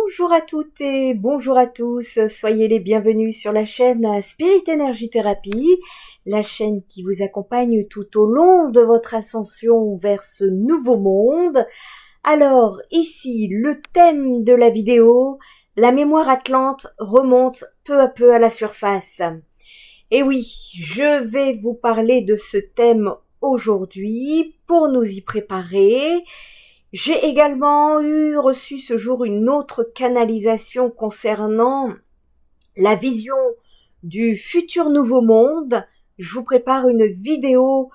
Bonjour à toutes et bonjour à tous, soyez les bienvenus sur la chaîne Spirit Energy Therapy, la chaîne qui vous accompagne tout au long de votre ascension vers ce nouveau monde. Alors ici, le thème de la vidéo, la mémoire atlante remonte peu à peu à la surface. Et oui, je vais vous parler de ce thème aujourd'hui pour nous y préparer. J'ai également reçu ce jour une autre canalisation concernant la vision du futur nouveau monde. Je vous prépare une vidéo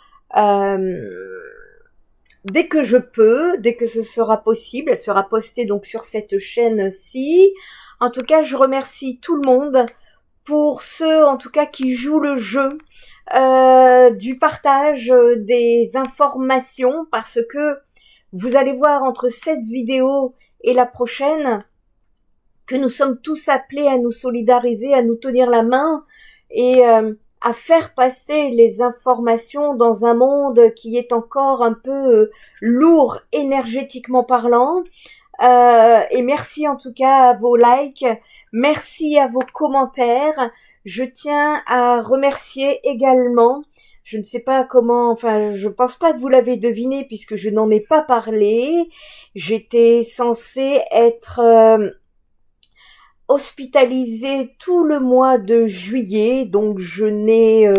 dès que je peux, dès que ce sera possible. Elle sera postée donc sur cette chaîne-ci. En tout cas, je remercie tout le monde pour ceux, en tout cas, qui jouent le jeu du partage des informations, parce que vous allez voir entre cette vidéo et la prochaine que nous sommes tous appelés à nous solidariser, à nous tenir la main et à faire passer les informations dans un monde qui est encore un peu lourd énergétiquement parlant. Et merci en tout cas à vos likes, merci à vos commentaires. Je tiens à remercier également, je ne sais pas comment, enfin je pense pas que vous l'avez deviné puisque je n'en ai pas parlé, j'étais censée être hospitalisée tout le mois de juillet, donc je n'ai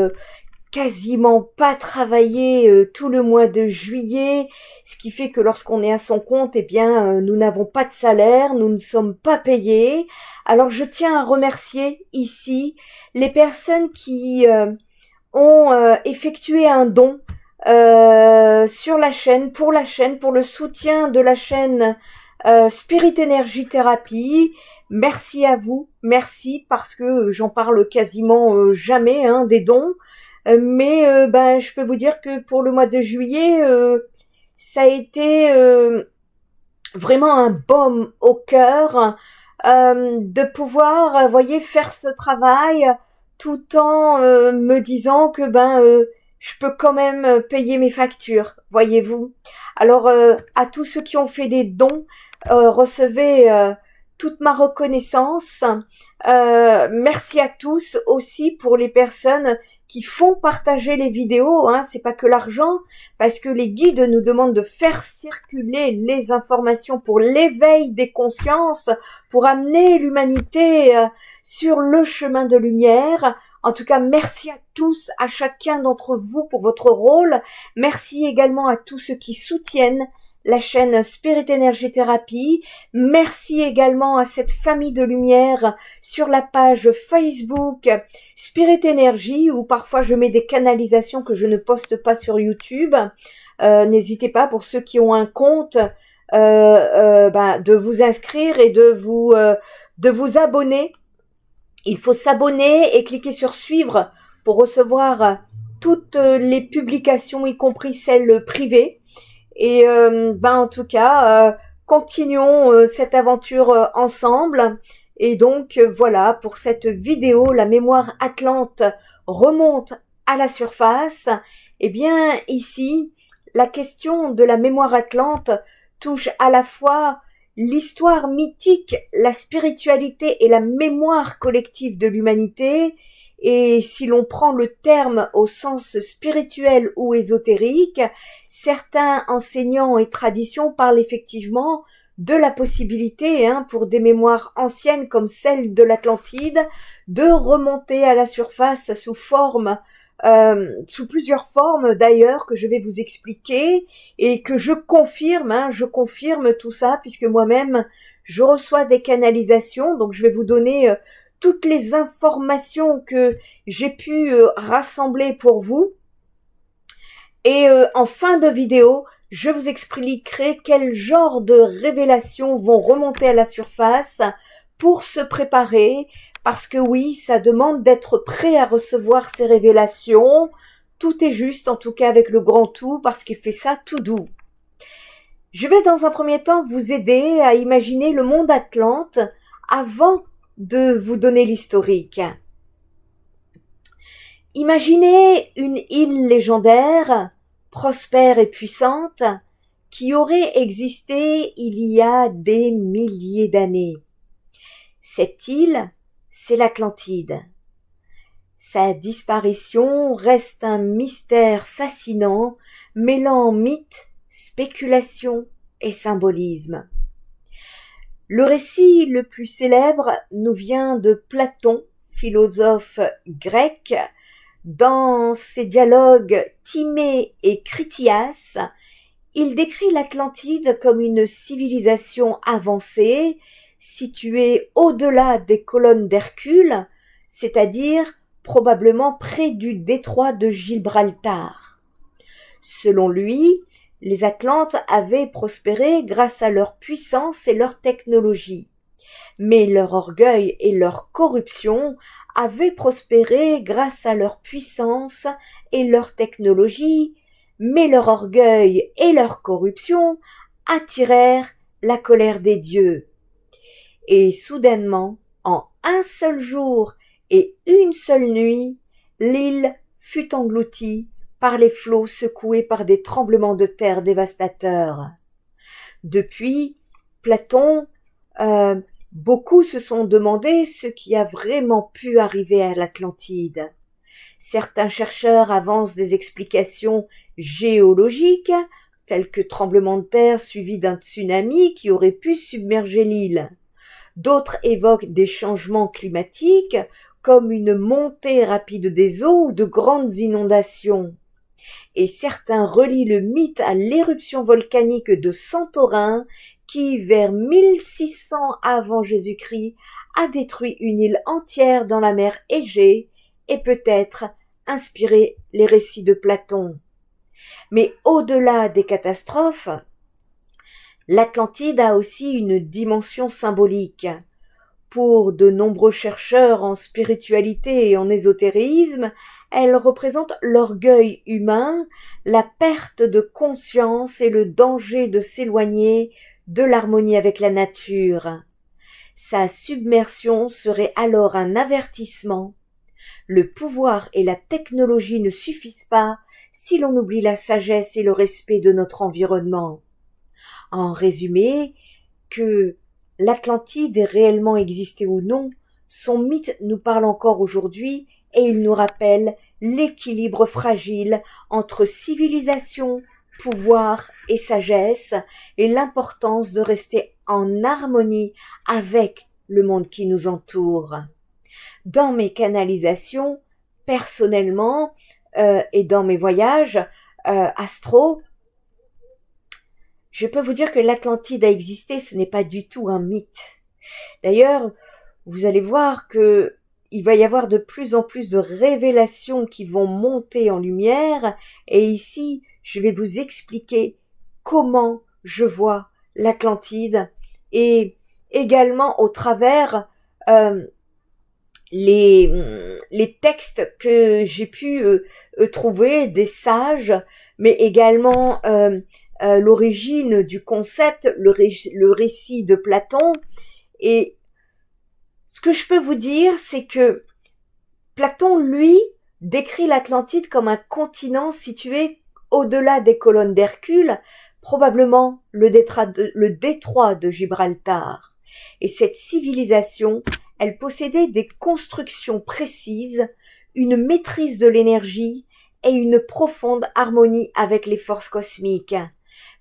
quasiment pas travaillé tout le mois de juillet, ce qui fait que lorsqu'on est à son compte, eh bien, nous n'avons pas de salaire, nous ne sommes pas payés. Alors je tiens à remercier ici les personnes qui ont effectué un don sur la chaîne, pour le soutien de la chaîne Spirit Energy Therapy. Merci à vous, merci, parce que j'en parle quasiment jamais des dons. Mais je peux vous dire que pour le mois de juillet, ça a été vraiment un baume au cœur de pouvoir, voyez, faire ce travail tout en me disant que je peux quand même payer mes factures, voyez-vous. Alors à tous ceux qui ont fait des dons, recevez toute ma reconnaissance. Merci à tous aussi pour les personnes qui font partager les vidéos, c'est pas que l'argent, parce que les guides nous demandent de faire circuler les informations pour l'éveil des consciences, pour amener l'humanité sur le chemin de lumière. En tout cas, merci à tous, à chacun d'entre vous pour votre rôle. Merci également à tous ceux qui soutiennent la chaîne Spirit Energy Therapy. Merci également à cette famille de lumière sur la page Facebook Spirit Energy, où parfois je mets des canalisations que je ne poste pas sur YouTube. N'hésitez pas, pour ceux qui ont un compte, de vous inscrire et de vous abonner. Il faut s'abonner et cliquer sur suivre pour recevoir toutes les publications, y compris celles privées. Et en tout cas, continuons cette aventure ensemble. Et donc voilà, pour cette vidéo, la mémoire atlante remonte à la surface. Eh bien ici, la question de la mémoire atlante touche à la fois l'histoire mythique, la spiritualité et la mémoire collective de l'humanité. Et si l'on prend le terme au sens spirituel ou ésotérique, certains enseignants et traditions parlent effectivement de la possibilité, pour des mémoires anciennes comme celle de l'Atlantide, de remonter à la surface sous plusieurs formes d'ailleurs, que je vais vous expliquer et que je confirme tout ça, puisque moi-même je reçois des canalisations, donc je vais vous donner toutes les informations que j'ai pu rassembler pour vous. Et en fin de vidéo, je vous expliquerai quel genre de révélations vont remonter à la surface pour se préparer, parce que oui, ça demande d'être prêt à recevoir ces révélations. Tout est juste, en tout cas avec le grand tout, parce qu'il fait ça tout doux. Je vais dans un premier temps vous aider à imaginer le monde Atlante avant de vous donner l'historique. Imaginez une île légendaire, prospère et puissante, qui aurait existé il y a des milliers d'années. Cette île, c'est l'Atlantide. Sa disparition reste un mystère fascinant, mêlant mythe, spéculation et symbolisme. Le récit le plus célèbre nous vient de Platon, philosophe grec. Dans ses dialogues Timée et Critias, il décrit l'Atlantide comme une civilisation avancée, située au-delà des colonnes d'Hercule, c'est-à-dire probablement près du détroit de Gibraltar. Selon lui, les Atlantes avaient prospéré grâce à leur puissance et leur technologie. Mais leur orgueil et leur corruption avaient prospéré grâce à leur puissance et leur technologie, mais leur orgueil et leur corruption attirèrent la colère des dieux. Et soudainement, en un seul jour et une seule nuit, l'île fut engloutie par les flots secoués par des tremblements de terre dévastateurs. Depuis, Platon, beaucoup se sont demandé ce qui a vraiment pu arriver à l'Atlantide. Certains chercheurs avancent des explications géologiques, telles que tremblements de terre suivis d'un tsunami qui aurait pu submerger l'île. D'autres évoquent des changements climatiques, comme une montée rapide des eaux ou de grandes inondations. Et certains relient le mythe à l'éruption volcanique de Santorin, qui, vers 1600 avant Jésus-Christ, a détruit une île entière dans la mer Égée et peut-être inspiré les récits de Platon. Mais au-delà des catastrophes, l'Atlantide a aussi une dimension symbolique. Pour de nombreux chercheurs en spiritualité et en ésotérisme, elle représente l'orgueil humain, la perte de conscience et le danger de s'éloigner de l'harmonie avec la nature. Sa submersion serait alors un avertissement. Le pouvoir et la technologie ne suffisent pas si l'on oublie la sagesse et le respect de notre environnement. En résumé, que l'Atlantide ait réellement existé ou non, son mythe nous parle encore aujourd'hui et il nous rappelle l'équilibre fragile entre civilisation, pouvoir et sagesse et l'importance de rester en harmonie avec le monde qui nous entoure. Dans mes canalisations, personnellement, et dans mes voyages astro, je peux vous dire que l'Atlantide a existé, ce n'est pas du tout un mythe. D'ailleurs, vous allez voir que il va y avoir de plus en plus de révélations qui vont monter en lumière, et ici, je vais vous expliquer comment je vois l'Atlantide, et également au travers les textes que j'ai pu trouver des sages, mais également l'origine du concept, le récit de Platon. Et ce que je peux vous dire, c'est que Platon, lui, décrit l'Atlantide comme un continent situé au-delà des colonnes d'Hercule, probablement le détroit de Gibraltar. Et cette civilisation, elle possédait des constructions précises, une maîtrise de l'énergie et une profonde harmonie avec les forces cosmiques.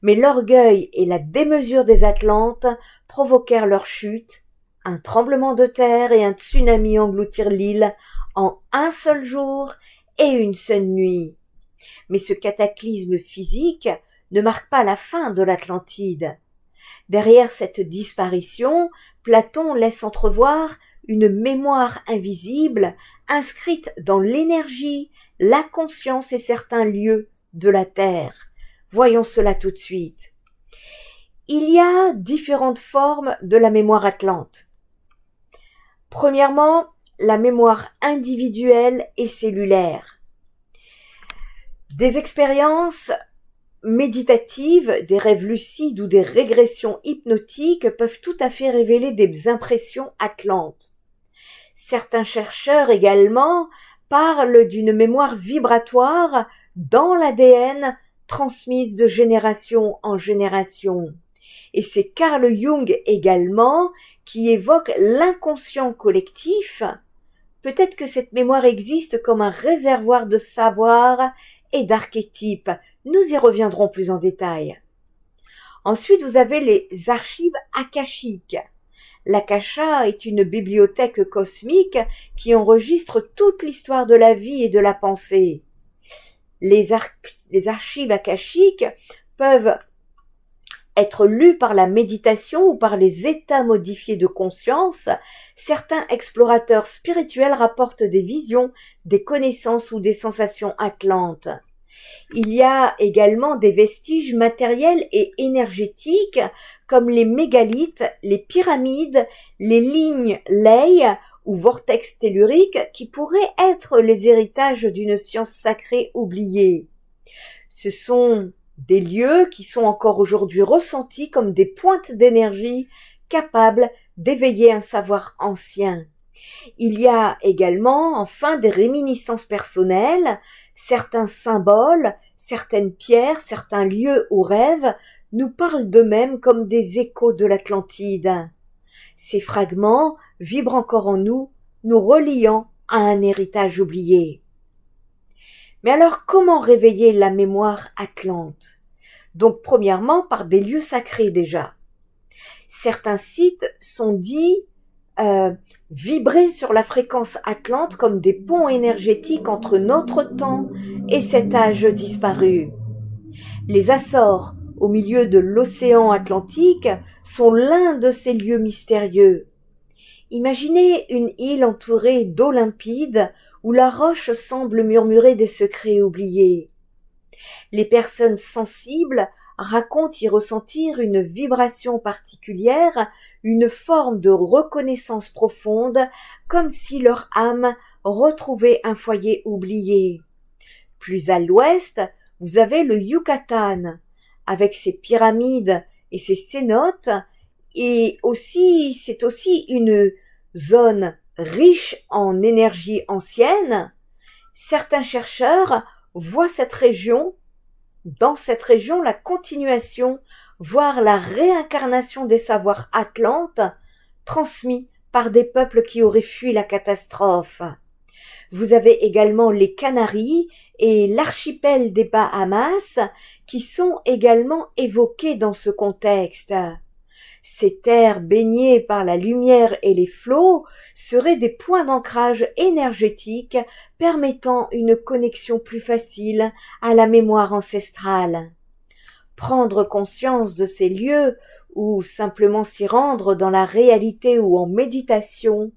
Mais l'orgueil et la démesure des Atlantes provoquèrent leur chute. Un tremblement de terre et un tsunami engloutirent l'île en un seul jour et une seule nuit. Mais ce cataclysme physique ne marque pas la fin de l'Atlantide. Derrière cette disparition, Platon laisse entrevoir une mémoire invisible inscrite dans l'énergie, la conscience et certains lieux de la Terre. Voyons cela tout de suite. Il y a différentes formes de la mémoire atlante. Premièrement, la mémoire individuelle et cellulaire. Des expériences méditatives, des rêves lucides ou des régressions hypnotiques peuvent tout à fait révéler des impressions atlantes. Certains chercheurs également parlent d'une mémoire vibratoire dans l'ADN transmise de génération en génération. Et c'est Carl Jung également qui évoque l'inconscient collectif. Peut-être que cette mémoire existe comme un réservoir de savoir et d'archétypes. Nous y reviendrons plus en détail. Ensuite, vous avez les archives akashiques. L'Akasha est une bibliothèque cosmique qui enregistre toute l'histoire de la vie et de la pensée. Les archives akashiques peuvent être lues par la méditation ou par les états modifiés de conscience. Certains explorateurs spirituels rapportent des visions, des connaissances ou des sensations atlantes. Il y a également des vestiges matériels et énergétiques comme les mégalithes, les pyramides, les lignes Ley ou vortex telluriques qui pourraient être les héritages d'une science sacrée oubliée. Ce sont des lieux qui sont encore aujourd'hui ressentis comme des pointes d'énergie capables d'éveiller un savoir ancien. Il y a également, enfin, des réminiscences personnelles, certains symboles, certaines pierres, certains lieux ou rêves nous parlent d'eux-mêmes comme des échos de l'Atlantide. Ces fragments vibrent encore en nous, nous reliant à un héritage oublié. Mais alors, comment réveiller la mémoire atlante? Donc, premièrement, par des lieux sacrés déjà. Certains sites sont dits vibrer sur la fréquence atlante comme des ponts énergétiques entre notre temps et cet âge disparu. Les Açores, au milieu de l'océan Atlantique, sont l'un de ces lieux mystérieux. Imaginez une île entourée d'eau limpide où la roche semble murmurer des secrets oubliés. Les personnes sensibles racontent y ressentir une vibration particulière, une forme de reconnaissance profonde, comme si leur âme retrouvait un foyer oublié. Plus à l'ouest, vous avez le Yucatan, avec ses pyramides et ses cénotes, et aussi, c'est aussi une zone riche en énergie ancienne. Certains chercheurs voient dans cette région, la continuation, voire la réincarnation des savoirs atlantes transmis par des peuples qui auraient fui la catastrophe. Vous avez également les Canaries et l'archipel des Bahamas qui sont également évoqués dans ce contexte. Ces terres baignées par la lumière et les flots seraient des points d'ancrage énergétique permettant une connexion plus facile à la mémoire ancestrale. Prendre conscience de ces lieux ou simplement s'y rendre dans la réalité ou en méditation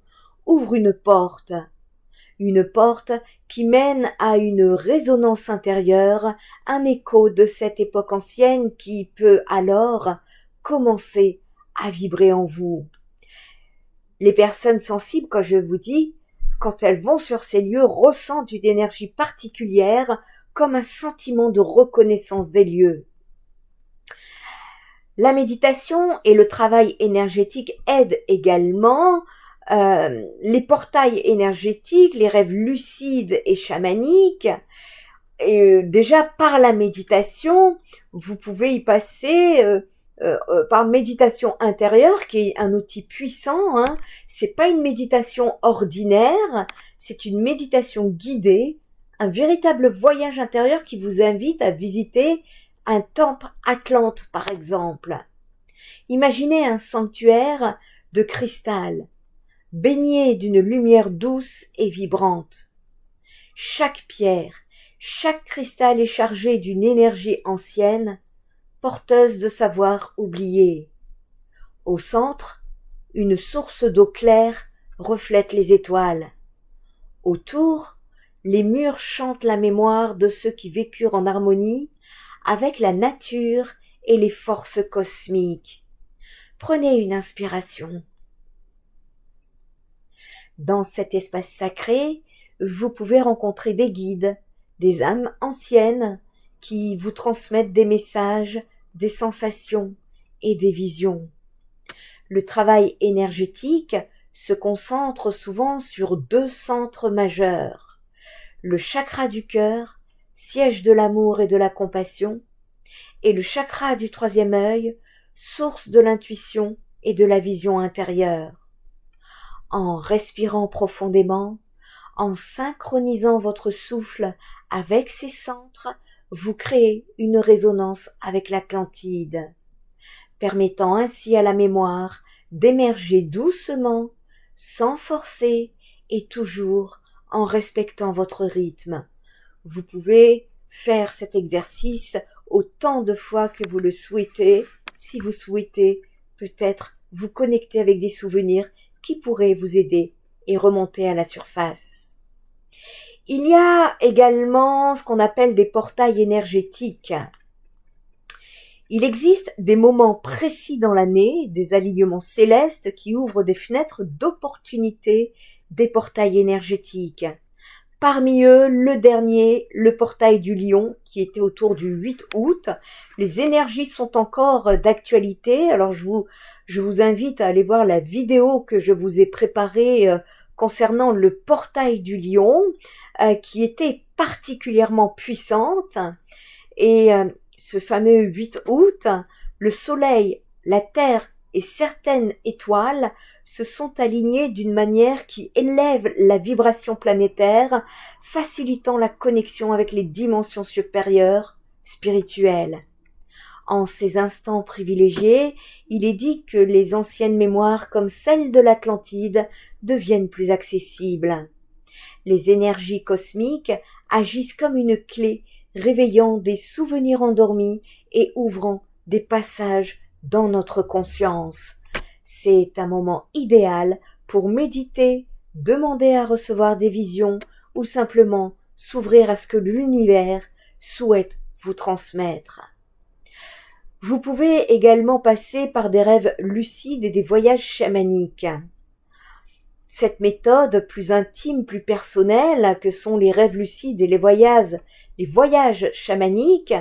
ouvre une porte qui mène à une résonance intérieure, un écho de cette époque ancienne qui peut alors commencer à vibrer en vous. Les personnes sensibles, quand je vous dis, quand elles vont sur ces lieux, ressentent une énergie particulière, comme un sentiment de reconnaissance des lieux. La méditation et le travail énergétique aident également les portails énergétiques, les rêves lucides et chamaniques. Et déjà par la méditation, vous pouvez y passer par méditation intérieure, qui est un outil puissant. C'est pas une méditation ordinaire, c'est une méditation guidée, un véritable voyage intérieur qui vous invite à visiter un temple atlante, par exemple. Imaginez un sanctuaire de cristal, baigné d'une lumière douce et vibrante. Chaque pierre, chaque cristal est chargé d'une énergie ancienne, porteuse de savoir oublié. Au centre, une source d'eau claire reflète les étoiles. Autour, les murs chantent la mémoire de ceux qui vécurent en harmonie avec la nature et les forces cosmiques. Prenez une inspiration. Dans cet espace sacré, vous pouvez rencontrer des guides, des âmes anciennes qui vous transmettent des messages, des sensations et des visions. Le travail énergétique se concentre souvent sur 2 centres majeurs. Le chakra du cœur, siège de l'amour et de la compassion, et le chakra du 3e œil, source de l'intuition et de la vision intérieure. En respirant profondément, en synchronisant votre souffle avec ses centres, vous créez une résonance avec l'Atlantide, permettant ainsi à la mémoire d'émerger doucement, sans forcer et toujours en respectant votre rythme. Vous pouvez faire cet exercice autant de fois que vous le souhaitez, si vous souhaitez peut-être vous connecter avec des souvenirs qui pourraient vous aider et remonter à la surface. Il y a également ce qu'on appelle des portails énergétiques. Il existe des moments précis dans l'année, des alignements célestes qui ouvrent des fenêtres d'opportunités, des portails énergétiques. Parmi eux, le dernier, le portail du Lion, qui était autour du 8 août. Les énergies sont encore d'actualité, alors je vous invite à aller voir la vidéo que je vous ai préparée concernant le portail du Lion, qui était particulièrement puissante. Et ce fameux 8 août, le Soleil, la Terre et certaines étoiles se sont alignés d'une manière qui élève la vibration planétaire, facilitant la connexion avec les dimensions supérieures, spirituelles. En ces instants privilégiés, il est dit que les anciennes mémoires comme celles de l'Atlantide deviennent plus accessibles. Les énergies cosmiques agissent comme une clé, réveillant des souvenirs endormis et ouvrant des passages dans notre conscience. C'est un moment idéal pour méditer, demander à recevoir des visions ou simplement s'ouvrir à ce que l'univers souhaite vous transmettre. Vous pouvez également passer par des rêves lucides et des voyages chamaniques. Cette méthode plus intime, plus personnelle que sont les rêves lucides et les voyages chamaniques,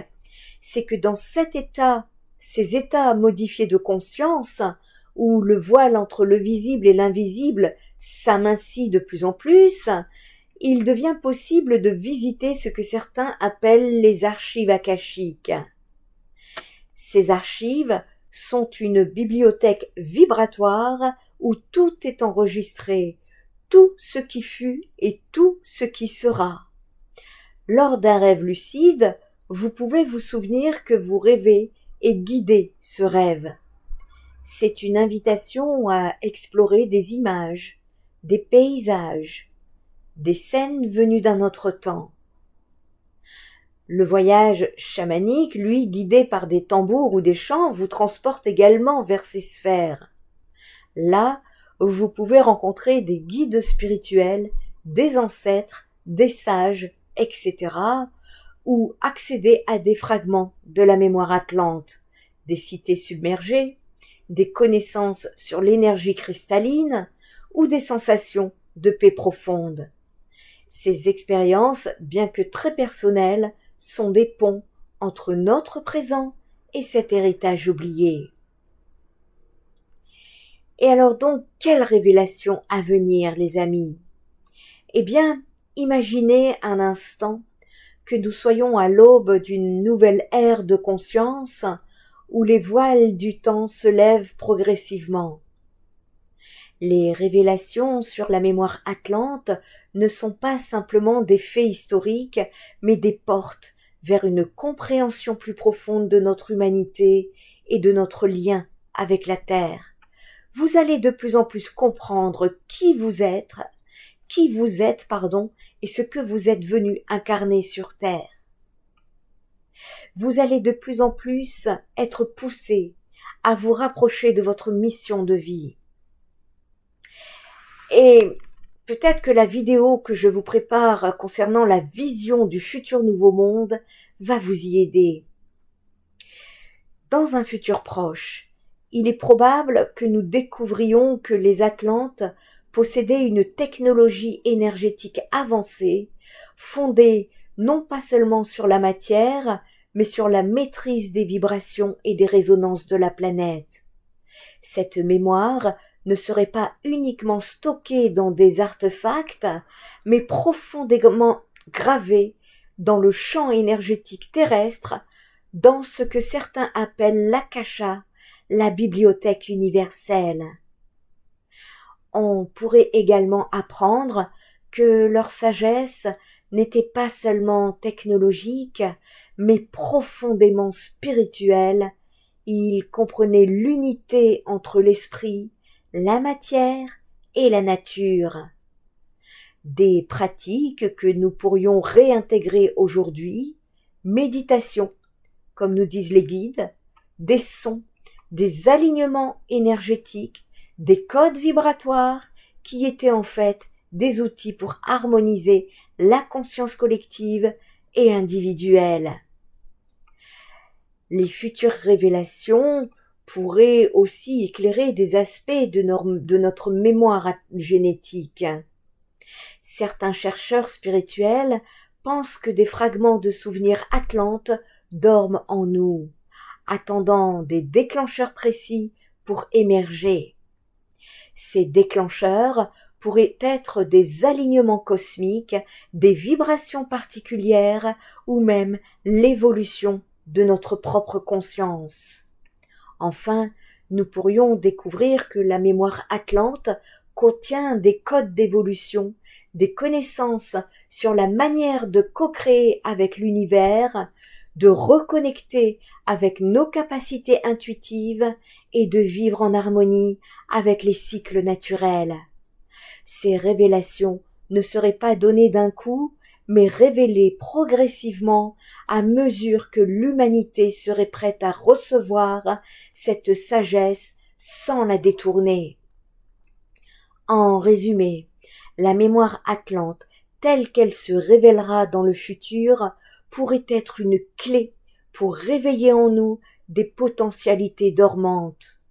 c'est que dans ces états modifiés de conscience, où le voile entre le visible et l'invisible s'amincit de plus en plus, il devient possible de visiter ce que certains appellent les archives akashiques. Ces archives sont une bibliothèque vibratoire où tout est enregistré, tout ce qui fut et tout ce qui sera. Lors d'un rêve lucide, vous pouvez vous souvenir que vous rêvez et guider ce rêve. C'est une invitation à explorer des images, des paysages, des scènes venues d'un autre temps. Le voyage chamanique, lui, guidé par des tambours ou des chants, vous transporte également vers ces sphères. Là, vous pouvez rencontrer des guides spirituels, des ancêtres, des sages, etc., ou accéder à des fragments de la mémoire atlante, des cités submergées, des connaissances sur l'énergie cristalline ou des sensations de paix profonde. Ces expériences, bien que très personnelles, sont des ponts entre notre présent et cet héritage oublié. Et alors donc, quelle révélation à venir, les amis? Eh bien, imaginez un instant que nous soyons à l'aube d'une nouvelle ère de conscience où les voiles du temps se lèvent progressivement. Les révélations sur la mémoire atlante ne sont pas simplement des faits historiques, mais des portes vers une compréhension plus profonde de notre humanité et de notre lien avec la Terre. Vous allez de plus en plus comprendre qui vous êtes, et ce que vous êtes venu incarner sur Terre. Vous allez de plus en plus être poussé à vous rapprocher de votre mission de vie. Et peut-être que la vidéo que je vous prépare concernant la vision du futur nouveau monde va vous y aider. Dans un futur proche, il est probable que nous découvrions que les Atlantes possédaient une technologie énergétique avancée, fondée non pas seulement sur la matière, mais sur la maîtrise des vibrations et des résonances de la planète. Cette mémoire ne serait pas uniquement stockée dans des artefacts, mais profondément gravée dans le champ énergétique terrestre, dans ce que certains appellent l'akasha, la bibliothèque universelle. On pourrait également apprendre que leur sagesse n'était pas seulement technologique, mais profondément spirituelle. Ils comprenaient l'unité entre l'esprit, la matière et la nature. Des pratiques que nous pourrions réintégrer aujourd'hui, méditation, comme nous disent les guides, des sons, des alignements énergétiques, des codes vibratoires qui étaient en fait des outils pour harmoniser la conscience collective et individuelle. Les futures révélations pourraient aussi éclairer des aspects de notre mémoire génétique. Certains chercheurs spirituels pensent que des fragments de souvenirs atlantes dorment en nous, attendant des déclencheurs précis pour émerger. Ces déclencheurs pourraient être des alignements cosmiques, des vibrations particulières ou même l'évolution de notre propre conscience. Enfin, nous pourrions découvrir que la mémoire atlante contient des codes d'évolution, des connaissances sur la manière de co-créer avec l'univers, de reconnecter avec nos capacités intuitives et de vivre en harmonie avec les cycles naturels. Ces révélations ne seraient pas données d'un coup, mais révélées progressivement à mesure que l'humanité serait prête à recevoir cette sagesse sans la détourner. En résumé, la mémoire atlante, telle qu'elle se révélera dans le futur, pourrait être une clé pour réveiller en nous des potentialités dormantes,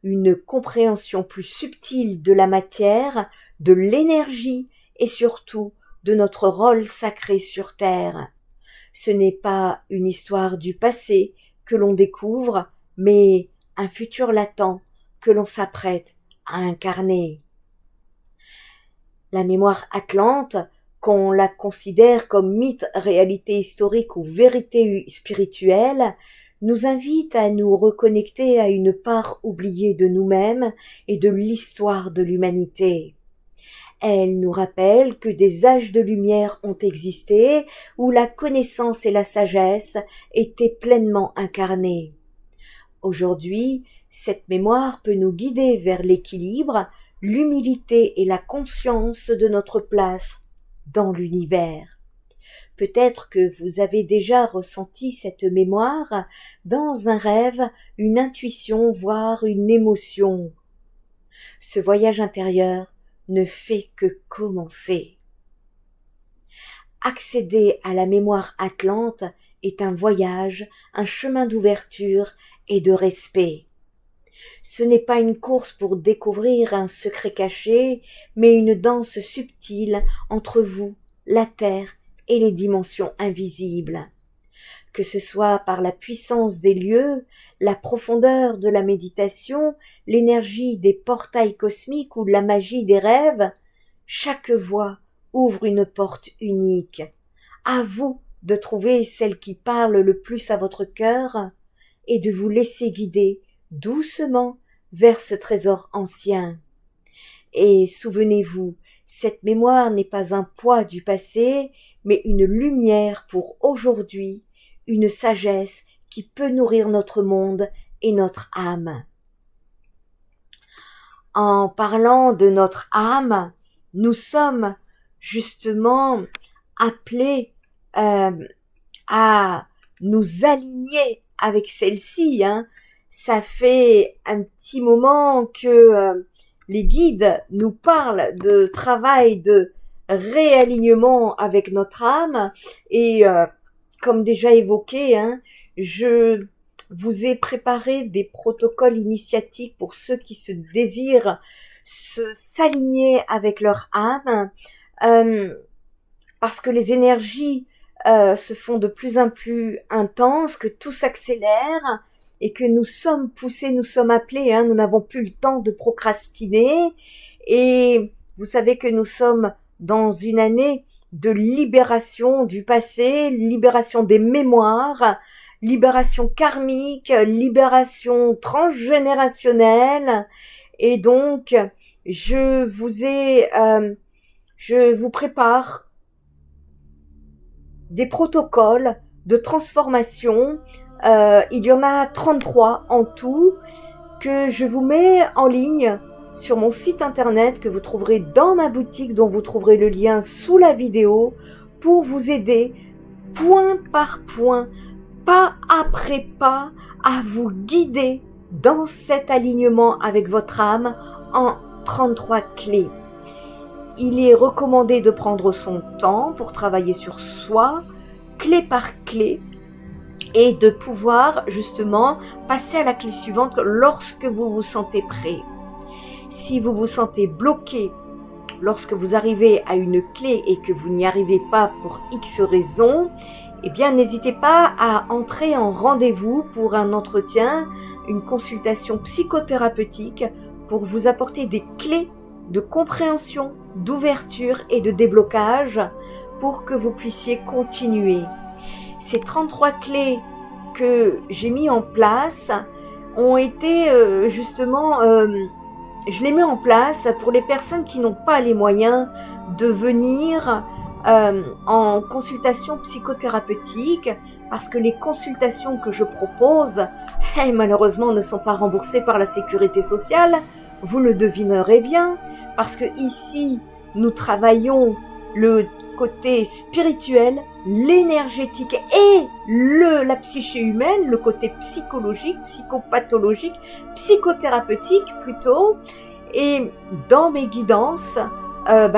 une compréhension plus subtile de la matière, de l'énergie et surtout de notre rôle sacré sur Terre. Ce n'est pas une histoire du passé que l'on découvre, mais un futur latent que l'on s'apprête à incarner. La mémoire atlante, qu'on la considère comme mythe, réalité historique ou vérité spirituelle, nous invite à nous reconnecter à une part oubliée de nous-mêmes et de l'histoire de l'humanité. Elle nous rappelle que des âges de lumière ont existé où la connaissance et la sagesse étaient pleinement incarnées. Aujourd'hui, cette mémoire peut nous guider vers l'équilibre, l'humilité et la conscience de notre place dans l'univers. Peut-être que vous avez déjà ressenti cette mémoire dans un rêve, une intuition, voire une émotion. Ce voyage intérieur ne fait que commencer. Accéder à la mémoire atlante est un voyage, un chemin d'ouverture et de respect. Ce n'est pas une course pour découvrir un secret caché, mais une danse subtile entre vous, la terre et les dimensions invisibles. Que ce soit par la puissance des lieux, la profondeur de la méditation, l'énergie des portails cosmiques ou la magie des rêves, chaque voie ouvre une porte unique. À vous de trouver celle qui parle le plus à votre cœur et de vous laisser guider doucement vers ce trésor ancien. Et souvenez-vous, cette mémoire n'est pas un poids du passé, mais une lumière pour aujourd'hui, une sagesse qui peut nourrir notre monde et notre âme. En parlant de notre âme, nous sommes justement appelés à nous aligner avec celle-ci. Ça fait un petit moment que les guides nous parlent de travail de réalignement avec notre âme et comme déjà évoqué, je vous ai préparé des protocoles initiatiques pour ceux qui se désirent s'aligner avec leur âme, parce que les énergies se font de plus en plus intenses, que tout s'accélère et que nous sommes poussés, nous sommes appelés, nous n'avons plus le temps de procrastiner. Et vous savez que nous sommes dans une année de libération du passé, libération des mémoires, libération karmique, libération transgénérationnelle. Et donc, je vous prépare des protocoles de transformation. Il y en a 33 en tout que je vous mets en ligne sur mon site internet que vous trouverez dans ma boutique, dont vous trouverez le lien sous la vidéo, pour vous aider point par point, pas après pas, à vous guider dans cet alignement avec votre âme en 33 clés. Il est recommandé de prendre son temps pour travailler sur soi, clé par clé, et de pouvoir justement passer à la clé suivante lorsque vous vous sentez prêt. Si vous vous sentez bloqué lorsque vous arrivez à une clé et que vous n'y arrivez pas pour X raisons, eh bien n'hésitez pas à entrer en rendez-vous pour un entretien, une consultation psychothérapeutique pour vous apporter des clés de compréhension, d'ouverture et de déblocage pour que vous puissiez continuer. Ces 33 clés que j'ai mis en place ont été je les mets en place pour les personnes qui n'ont pas les moyens de venir en consultation psychothérapeutique, parce que les consultations que je propose, malheureusement, ne sont pas remboursées par la sécurité sociale. Vous le devinerez bien, parce que ici, nous travaillons le côté spirituel, l'énergétique et la psyché humaine, le côté psychologique, psychopathologique, psychothérapeutique plutôt. Et dans mes guidances,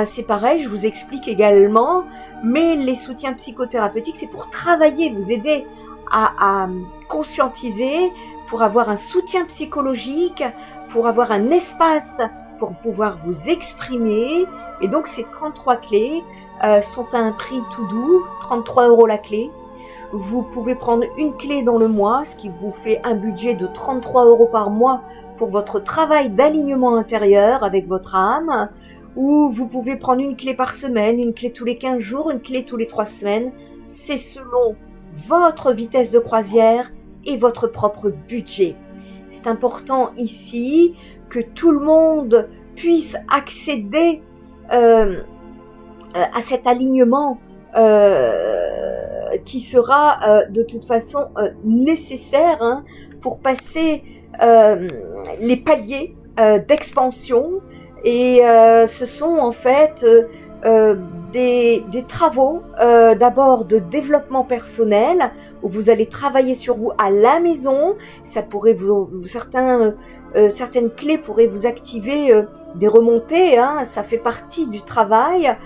c'est pareil, je vous explique également, mais les soutiens psychothérapeutiques, c'est pour travailler, vous aider à conscientiser, pour avoir un soutien psychologique, pour avoir un espace pour pouvoir vous exprimer. Et donc ces 33 clés sont à un prix tout doux, 33 € la clé. Vous pouvez prendre une clé dans le mois, ce qui vous fait un budget de 33 € par mois pour votre travail d'alignement intérieur avec votre âme. Ou vous pouvez prendre une clé par semaine, une clé tous les 15 jours, une clé tous les 3 semaines. C'est selon votre vitesse de croisière et votre propre budget. C'est important ici que tout le monde puisse accéder à cet alignement qui sera de toute façon nécessaire pour passer les paliers d'expansion. Et ce sont en fait des travaux d'abord de développement personnel où vous allez travailler sur vous à la maison. Ça pourrait certaines clés pourraient vous activer des remontées, ça fait partie du travail.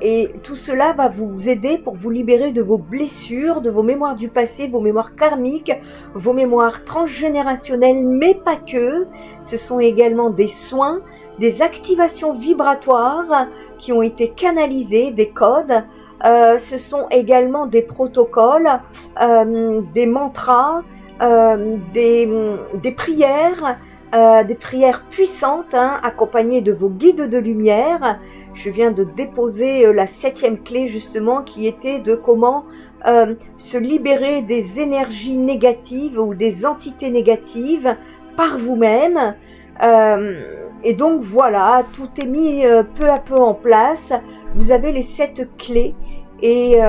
Et tout cela va vous aider pour vous libérer de vos blessures, de vos mémoires du passé, vos mémoires karmiques, vos mémoires transgénérationnelles, mais pas que. Ce sont également des soins, des activations vibratoires qui ont été canalisées, des codes. Ce sont également des protocoles, des mantras, des prières puissantes, accompagnées de vos guides de lumière. Je viens de déposer la 7e clé justement, qui était de comment se libérer des énergies négatives ou des entités négatives par vous-même. Et donc voilà, tout est mis peu à peu en place. Vous avez les 7 clés et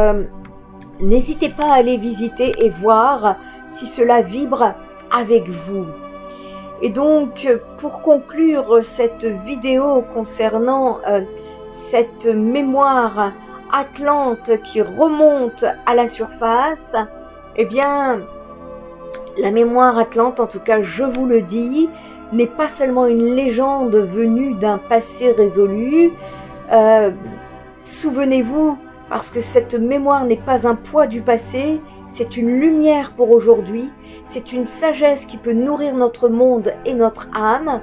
n'hésitez pas à aller visiter et voir si cela vibre avec vous. Et donc, pour conclure cette vidéo concernant cette mémoire atlante qui remonte à la surface, eh bien, la mémoire atlante, en tout cas, je vous le dis, n'est pas seulement une légende venue d'un passé résolu. Souvenez-vous, parce que cette mémoire n'est pas un poids du passé, c'est une lumière pour aujourd'hui, c'est une sagesse qui peut nourrir notre monde et notre âme.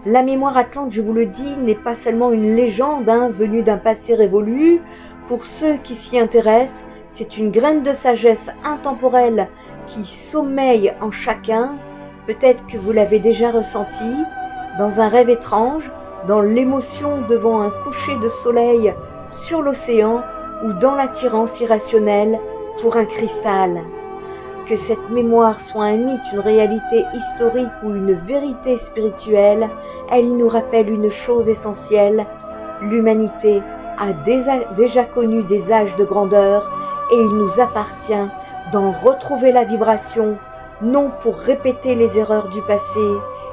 La mémoire atlante, je vous le dis, n'est pas seulement une légende venue d'un passé révolu. Pour ceux qui s'y intéressent, c'est une graine de sagesse intemporelle qui sommeille en chacun. Peut-être que vous l'avez déjà ressenti dans un rêve étrange, dans l'émotion devant un coucher de soleil sur l'océan ou dans l'attirance irrationnelle pour un cristal. que cette mémoire soit un mythe, une réalité historique ou une vérité spirituelle, elle nous rappelle une chose essentielle: l'humanité a déjà connu des âges de grandeur et il nous appartient d'en retrouver la vibration, non pour répéter les erreurs du passé,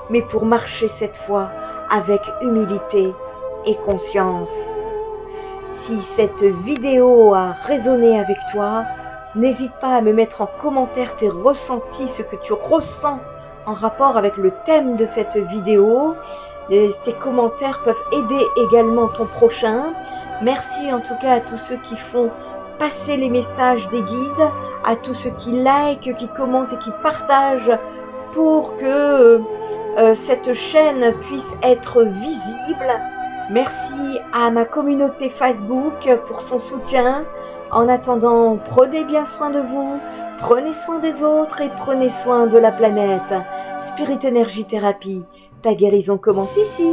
mais pour marcher cette fois avec humilité et conscience. Si cette vidéo a résonné avec toi, n'hésite pas à me mettre en commentaire tes ressentis, ce que tu ressens en rapport avec le thème de cette vidéo. Tes commentaires peuvent aider également ton prochain. Merci en tout cas à tous ceux qui font passer les messages des guides, à tous ceux qui likent, qui commentent et qui partagent pour que cette chaîne puisse être visible. Merci à ma communauté Facebook pour son soutien. En attendant, prenez bien soin de vous, prenez soin des autres et prenez soin de la planète. Spirit Energy Therapy, ta guérison commence ici.